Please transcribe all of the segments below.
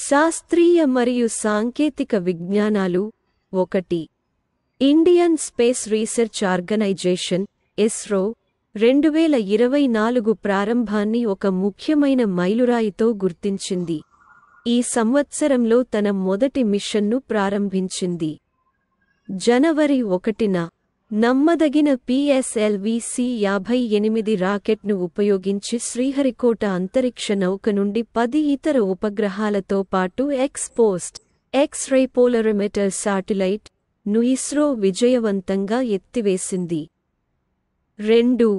శాస్త్రీయ మరియు సాంకేతిక విజ్ఞానాలు 1. Indian space research organisation ISRO 2024 ప్రారంభాన్ని ఒక ముఖ్యమైన మైలురాయితో గుర్తించింది. ఈ సంవత్సరంలో తన మొదటి మిషన్ను ప్రారంభించింది. జనవరి 1న నమ్మదగిన PSLV-C-58 రాకెట్ను ఉపయోగించి శ్రీహరికోట అంతరిక్ష నౌక నుండి 10 ఇతర ఉపగ్రహాలతో పాటు ఎక్స్పోస్ట్ ఎక్స్-రే పోలరిమీటర్ శాటిలైట్ ను ఇస్రో విజయవంతంగా ఎత్తివేసింది. 2.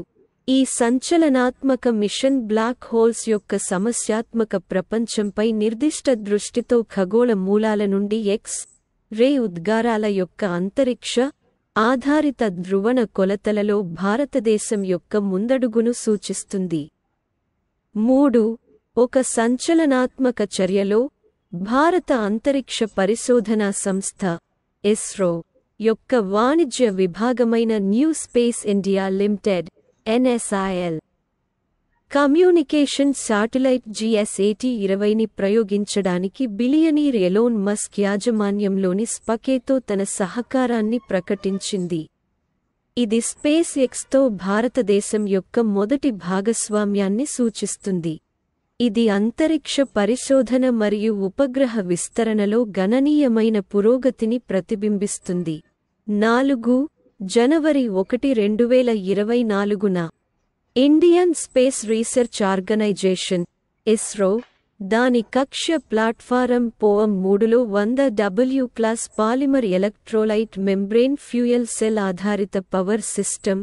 ఈ సంచలనాత్మక మిషన్ బ్లాక్ హోల్స్ యొక్క సమస్యాత్మక ప్రపంచంపై నిర్దిష్ట దృష్టితో ఖగోళ మూలాల నుండి ఎక్స్-రే ఉద్గారాల యొక్క అంతరిక్ష ఆధారిత ధృవణ కొలతలలో భారతదేశం యొక్క ముందడుగును సూచిస్తుంది. 3. ఒక సంచలనాత్మక చర్యలో భారత అంతరిక్ష పరిశోధనా సంస్థ ఇస్రో యొక్క వాణిజ్య విభాగమైన new space India limited NSIL communication satellite GS-80-20ని ప్రయోగించడానికి బిలియనీర్ ఎలోన్ మస్క్ యాజమాన్యంలోని స్పకేతో తన సహకారాన్ని ప్రకటించింది. ఇది స్పేస్ ఎక్స్తో భారతదేశం యొక్క మొదటి భాగస్వామ్యాన్ని సూచిస్తుంది. ఇది అంతరిక్ష పరిశోధన మరియు ఉపగ్రహ విస్తరణలో గణనీయమైన పురోగతిని ప్రతిబింబిస్తుంది. 4. జనవరి 1, 2024న Indian space research organisation ISRO దాని కక్ష్య ప్లాట్ఫారం POM-3లో 100W polymer electrolyte membrane fuel cell ఆధారిత పవర్ సిస్టమ్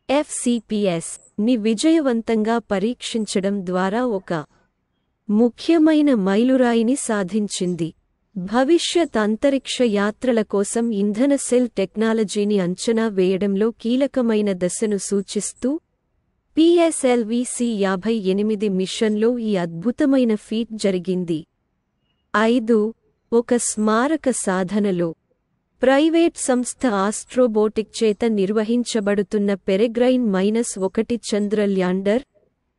FCPS ని విజయవంతంగా పరీక్షించడం ద్వారా ఒక ముఖ్యమైన మైలురాయిని సాధించింది. భవిష్యత్ అంతరిక్ష యాత్రల కోసం ఇంధన సెల్ టెక్నాలజీని అంచనా వేయడంలో కీలకమైన దశను సూచిస్తూ PSLV-C-58 మిషన్లో ఈ అద్భుతమైన ఫీట్ జరిగింది. 5. ఒక స్మారక సాధనలో ప్రైవేట్ సంస్థ ఆస్ట్రోబోటిక్ చేత నిర్వహించబడుతున్న పెరెగ్రైన్-1 చంద్ర ల్యాండర్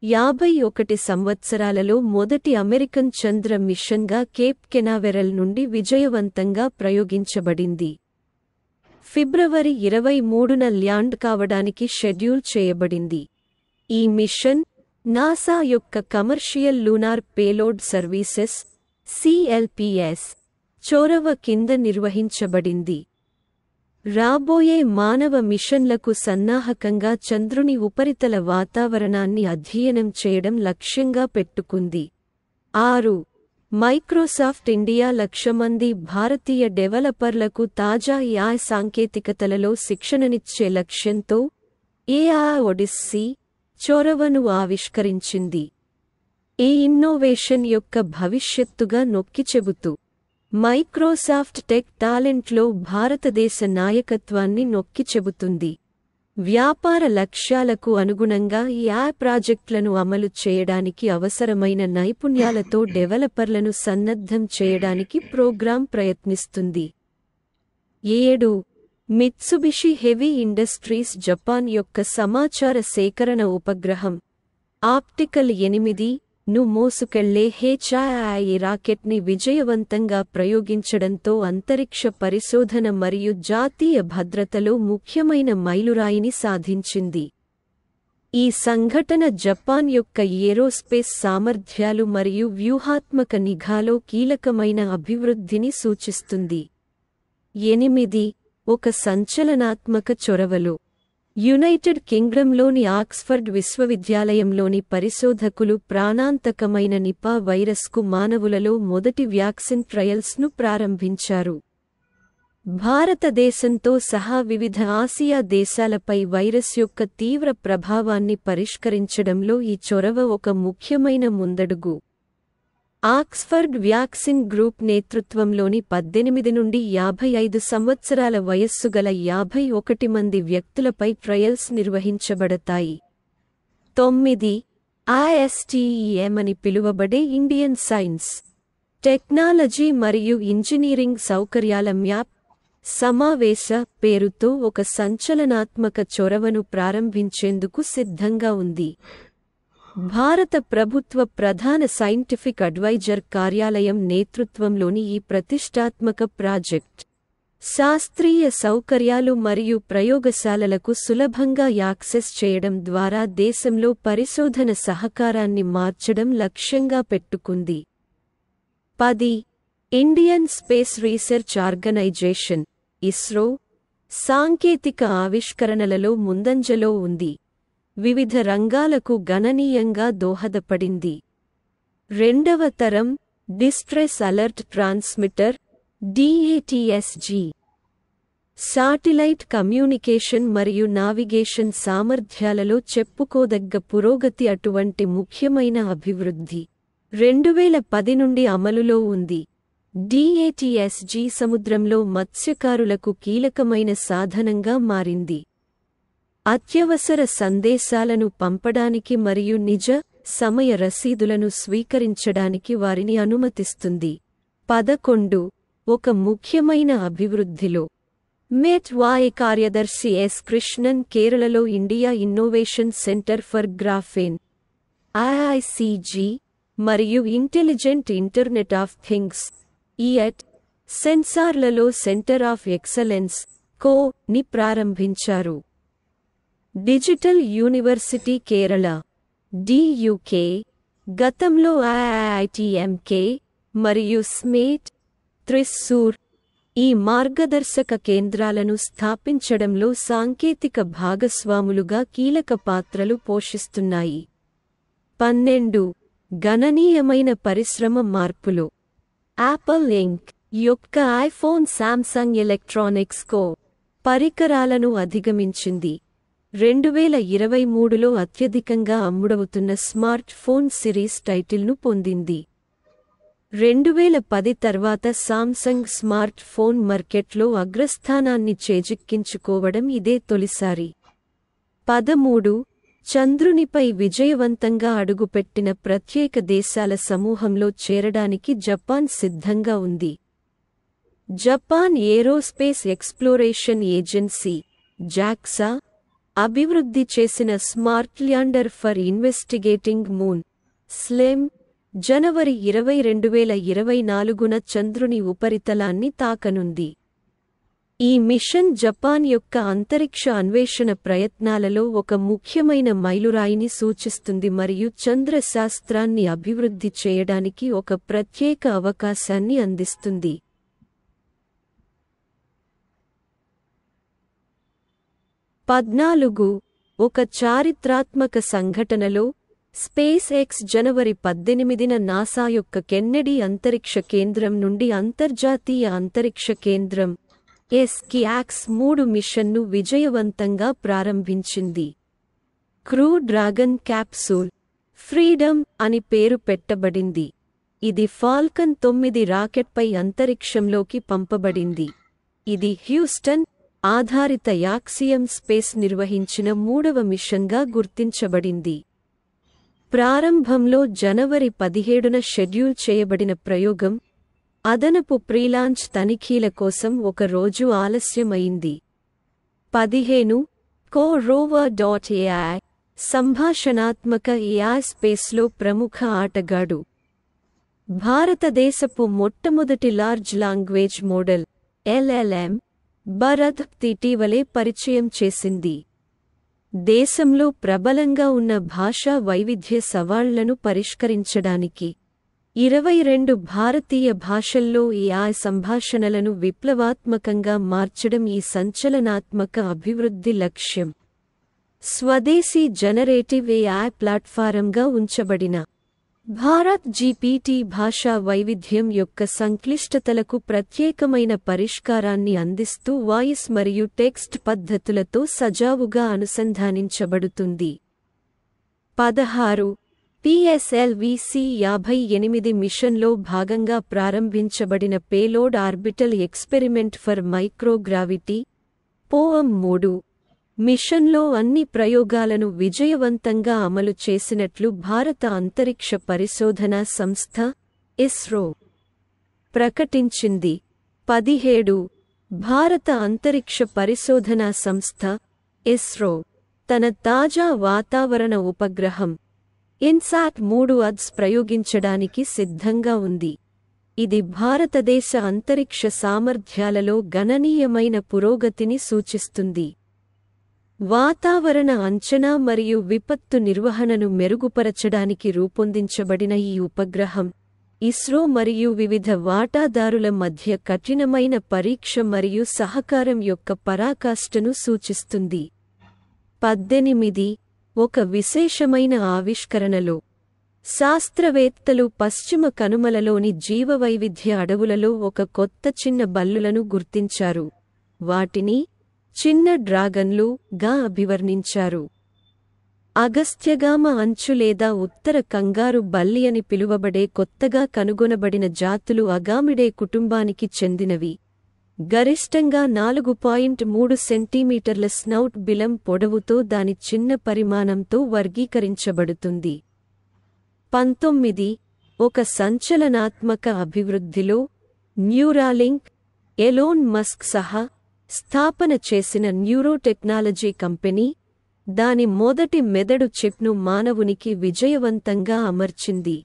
51 సంవత్సరాలలో మొదటి అమెరికన్ చంద్ర మిషన్గా కేప్ కెనావెరల్ నుండి విజయవంతంగా ప్రయోగించబడింది. ఫిబ్రవరి 23న ల్యాండ్ కావడానికి షెడ్యూల్ చేయబడింది. ఈ మిషన్ నాసా యొక్క commercial lunar payload services CLPS చొరవ కింద నిర్వహించబడింది. రాబోయే మానవ మిషన్లకు సన్నాహకంగా చంద్రుని ఉపరితల వాతావరణాన్ని అధ్యయనం చేయడం లక్ష్యంగా పెట్టుకుంది. 6. మైక్రోసాఫ్ట్ ఇండియా 1,00,000 మంది భారతీయ డెవలపర్లకు తాజా AI సాంకేతికతలలో శిక్షణనిచ్చే లక్ష్యంతో AI ఒడిస్సీ చొరవను ఆవిష్కరించింది. ఈ ఇన్నోవేషన్ యొక్క భవిష్యత్తుగా నొక్కిచెబుతూ మైక్రోసాఫ్ట్ టెక్ టాలెంట్లో భారతదేశ నాయకత్వాన్ని నొక్కిచెబుతుంది. వ్యాపార లక్ష్యాలకు అనుగుణంగా ఈ AI ప్రాజెక్టులను అమలు చేయడానికి అవసరమైన నైపుణ్యాలతో డెవలపర్లను సన్నద్ధం చేయడానికి ప్రోగ్రాం ప్రయత్నిస్తుంది. 7. మిత్సుబిషి హెవీ ఇండస్ట్రీస్ జపాన్ యొక్క సమాచార సేకరణ ఉపగ్రహం ఆప్టికల్ 8 ను మోసుకెళ్లే HII రాకెట్ని విజయవంతంగా ప్రయోగించడంతో అంతరిక్ష పరిశోధన మరియు జాతీయ భద్రతలో ముఖ్యమైన మైలురాయిని సాధించింది. ఈ సంఘటన జపాన్ యొక్క ఏరోస్పేస్ సామర్థ్యాలు మరియు వ్యూహాత్మక నిఘాలో కీలకమైన అభివృద్ధిని సూచిస్తుంది. 8. ఒక సంచలనాత్మక చొరవలో యునైటెడ్ కింగ్డమ్లోని ఆక్స్ఫర్డ్ విశ్వవిద్యాలయంలోని పరిశోధకులు ప్రాణాంతకమైన నిపా వైరస్కు మానవులలో మొదటి వ్యాక్సిన్ ట్రయల్స్ను ప్రారంభించారు. భారతదేశంతో సహా వివిధ ఆసియా దేశాలపై వైరస్ యొక్క తీవ్ర ప్రభావాన్ని పరిష్కరించడంలో ఈ చొరవ ఒక ముఖ్యమైన ముందడుగు. ఆక్స్ఫర్డ్ వ్యాక్సిన్ గ్రూప్ నేతృత్వంలోని 18 నుండి 55 సంవత్సరాల వయస్సుగల 51 మంది వ్యక్తులపై ట్రయల్స్ నిర్వహించబడతాయి. 9. ISTEM అని పిలువబడే ఇండియన్ సైన్స్, టెక్నాలజీ మరియు ఇంజనీరింగ్ సౌకర్యాల మ్యాప్ సమావేశ పేరుతో ఒక సంచలనాత్మక చొరవను ప్రారంభించేందుకు సిద్ధంగా ఉంది. భారత ప్రభుత్వ ప్రధాన సైంటిఫిక్ అడ్వైజర్ కార్యాలయం నేతృత్వంలోని ఈ ప్రతిష్టాత్మక ప్రాజెక్ట్ శాస్త్రీయ సౌకర్యాలు మరియు ప్రయోగశాలలకు సులభంగా యాక్సెస్ చేయడం ద్వారా దేశంలో పరిశోధన సహకారాన్ని మార్చడం లక్ష్యంగా పెట్టుకుంది. 10. Indian space research organisation ISRO సాంకేతిక ఆవిష్కరణలలో ముందంజలో ఉంది. వివిధ రంగాలకు గణనీయంగా దోహదపడింది. రెండవ తరం distress alert transmitter DATSG satellite communication మరియు నావిగేషన్ సామర్థ్యాలలో చెప్పుకోదగ్గ పురోగతి అటువంటి ముఖ్యమైన అభివృద్ధి 2010 నుండి అమలులో ఉంది. DATSG సముద్రంలో మత్స్యకారులకు కీలకమైన సాధనంగా మారింది. అత్యవసర సందేశాలను పంపడానికి మరియు నిజ సమయ రసీదులను స్వీకరించడానికి వారిని అనుమతిస్తుంది. 11. ఒక ముఖ్యమైన అభివృద్ధిలో MET-Y కార్యదర్శి ఎస్ కృష్ణన్ కేరళలో India innovation centre for graphene IICG మరియు intelligent internet of things IET సెన్సార్లలో సెంటర్ ఆఫ్ ఎక్సలెన్స్ ని ప్రారంభించారు. డిజిటల్ యూనివర్సిటీ కేరళ DUK గతంలో IITMK మరియు స్మేట్ త్రిస్సూర్ ఈ మార్గదర్శక కేంద్రాలను స్థాపించడంలో సాంకేతిక భాగస్వాములుగా కీలక పాత్రలు పోషిస్తున్నాయి. 12. గణనీయమైన పరిశ్రమ మార్పులు యాపిల్ ఇంక్ యొక్క ఐఫోన్ శాంసంగ్ ఎలక్ట్రానిక్స్ పరికరాలను అధిగమించింది. 2023లో అత్యధికంగా అమ్ముడవుతున్న స్మార్ట్ ఫోన్ సిరీస్ టైటిల్ను పొందింది. 2010 తర్వాత సామ్సంగ్ స్మార్ట్ ఫోన్ మార్కెట్లో అగ్రస్థానాన్ని చేజిక్కించుకోవడం ఇదే తొలిసారి. 13. చంద్రునిపై విజయవంతంగా అడుగుపెట్టిన ప్రత్యేక దేశాల సమూహంలో చేరడానికి జపాన్ సిద్ధంగా ఉంది. Japan aerospace exploration agency JAXA అభివృద్ధి చేసిన smart lander for investigating moon SLIM జనవరి 20, 2024న చంద్రుని ఉపరితలాన్ని తాకనుంది. ఈ మిషన్ జపాన్ యొక్క అంతరిక్ష అన్వేషణ ప్రయత్నాలలో ఒక ముఖ్యమైన మైలురాయిని సూచిస్తుంది మరియు చంద్ర శాస్త్రాన్ని అభివృద్ధి చేయడానికి ఒక ప్రత్యేక అవకాశాన్ని అందిస్తుంది. 14. ఒక చారిత్రాత్మక సంఘటనలో స్పేస్ ఎక్స్ జనవరి 18న నాసా యొక్క కెన్నెడీ అంతరిక్ష కేంద్రం నుండి అంతర్జాతీయ అంతరిక్ష కేంద్రం SKAX-3 మిషన్ను విజయవంతంగా ప్రారంభించింది. క్రూ డ్రాగన్ క్యాప్సూల్ ఫ్రీడమ్ అని పేరు పెట్టబడింది. ఇది ఫాల్కన్ 9 రాకెట్పై అంతరిక్షంలోకి పంపబడింది. ఇది హ్యూస్టన్ ఆధారిత యాక్సియం స్పేస్ నిర్వహించిన 3వ మిషన్గా గుర్తించబడింది. ప్రారంభంలో జనవరి 17న షెడ్యూల్ చేయబడిన ప్రయోగం అదనపు ప్రీలాంచ్ తనిఖీల కోసం ఒక రోజు ఆలస్యమైంది. 15. CoRover.ai సంభాషణాత్మక AI స్పేస్లో ప్రముఖ ఆటగాడు. భారతదేశపు మొట్టమొదటి large language model LLM Bharat ఇటీవలే పరిచయం చేసింది. దేశంలో ప్రబలంగా ఉన్న భాషా వైవిధ్య సవాళ్లను పరిష్కరించడానికి 22 భారతీయ భాషల్లో AI సంభాషణలను విప్లవాత్మకంగా మార్చడం ఈ సంచలనాత్మక అభివృద్ధి లక్ష్యం. స్వదేశీ జనరేటివ్ AI ప్లాట్ఫారంగా ఉంచబడిన భారత్ GPT భాషా వైవిధ్యం యొక్క సంక్లిష్టతలకు ప్రత్యేకమైన పరిష్కారాన్ని అందిస్తూ వాయిస్ మరియు టెక్స్ట్ పద్ధతులతో సజావుగా అనుసంధానించబడుతుంది. 16. PSLV-C-58 మిషన్లో భాగంగా ప్రారంభించబడిన payload orbital experiment for microgravity POM-3 మిషన్లో అన్ని ప్రయోగాలను విజయవంతంగా అమలు చేసినట్లు భారత అంతరిక్ష పరిశోధనా సంస్థ ISRO ప్రకటించింది. 17. భారత అంతరిక్ష పరిశోధనా సంస్థ ISRO తన తాజా వాతావరణ ఉపగ్రహం ఇన్సాట్ 3 అద్స్ ప్రయోగించడానికి సిద్ధంగా ఉంది. ఇది భారతదేశ అంతరిక్ష సామర్థ్యాలలో గణనీయమైన పురోగతిని సూచిస్తుంది. వాతావరణ అంచనా మరియు విపత్తు నిర్వహణను మెరుగుపరచడానికి రూపొందించబడిన ఈ ఉపగ్రహం ఇస్రో మరియు వివిధ వాటాదారుల మధ్య కఠినమైన పరీక్ష మరియు సహకారం యొక్క పరాకాష్ఠను సూచిస్తుంది. 18 ఒక విశేషమైన ఆవిష్కరణలో శాస్త్రవేత్తలు పశ్చిమ కనుమలలోని జీవవైవిధ్య అడవులలో ఒక కొత్త చిన్న బల్లులను గుర్తించారు. వాటిని చిన్న డ్రాగన్లు గా అభివర్ణించారు. అగస్త్యగామ అంచు లేదా ఉత్తర కంగారు బల్లి అని పిలువబడే కొత్తగా కనుగొనబడిన జాతులు అగామిడే కుటుంబానికి చెందినవి. గరిష్టంగా 4.3 సెంటీమీటర్ల స్నౌట్ బిలం పొడవుతో దాని చిన్న పరిమాణంతో వర్గీకరించబడుతుంది. 19 ఒక సంచలనాత్మక అభివృద్ధిలో న్యూరాలింక్, ఎలోన్ మస్క్ సహా స్థాపన చేసిన న్యూరోటెక్నాలజీ కంపెనీ దాని మొదటి మెదడు చిప్ను మానవునికి విజయవంతంగా అమర్చింది.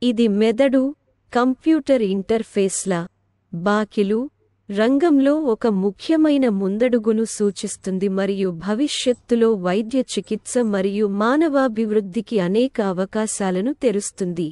ఇది మెదడు కంప్యూటర్ ఇంటర్ఫేస్ల బాకిలు రంగంలో ఒక ముఖ్యమైన ముందడుగును సూచిస్తుంది మరియు భవిష్యత్తులో వైద్య చికిత్స మరియు మానవాభివృద్ధికి అనేక అవకాశాలను తెరుస్తుంది.